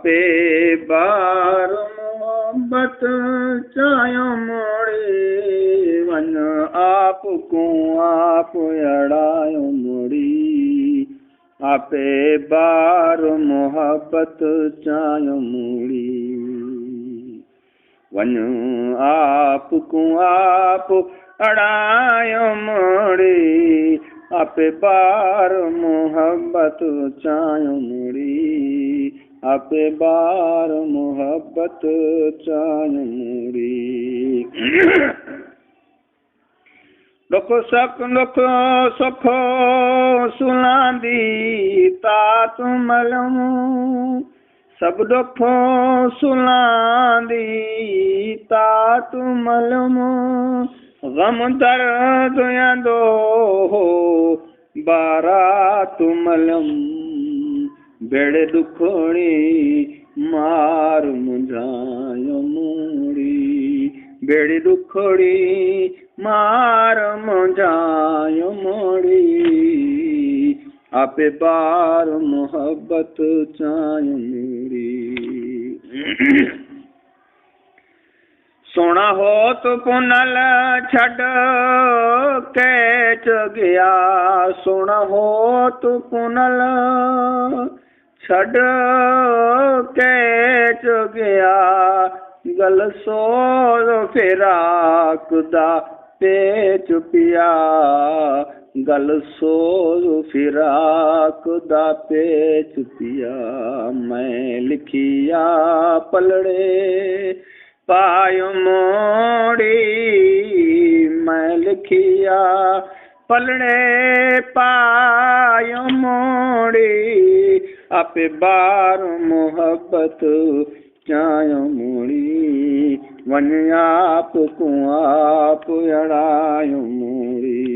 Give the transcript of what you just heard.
आपे बार मोहब्बत चायो मोड़ी वन आप को आप अड़ायो मोड़ी आपे बार मोहब्बत चायो मोड़ी वन आप को आप अड़ायो मोड़ी आपे बार मोहब्बत चायो मोड़ी आपे बार मोहब्बत चायो मोड़ी दुख सुख सुलांदी तात मलमू सब दुख सुलांदी तात मलमू गम दर्द यंदो बारात मलम बेड़े दुखड़ी मार मुझायो मोड़ी बेड़ी दुखड़ी मार मुझायो मोड़ी आपे बार मोहब्बत चायो मोड़ी सोना हो तो पुनल छड़ कैच गया सोना हो तो पुनल छड़ कैच गया गल सो फिराक दा पेच पिया गल सो फिराक दा पेच पिया मैं लिखिया पलड़े पायो मोड़ी मैं लिखिया पलड़े पायो मोड़ी आपे बार मोहब्बत चायो मोड़ी वन आप को आप अड़ायो मोड़ी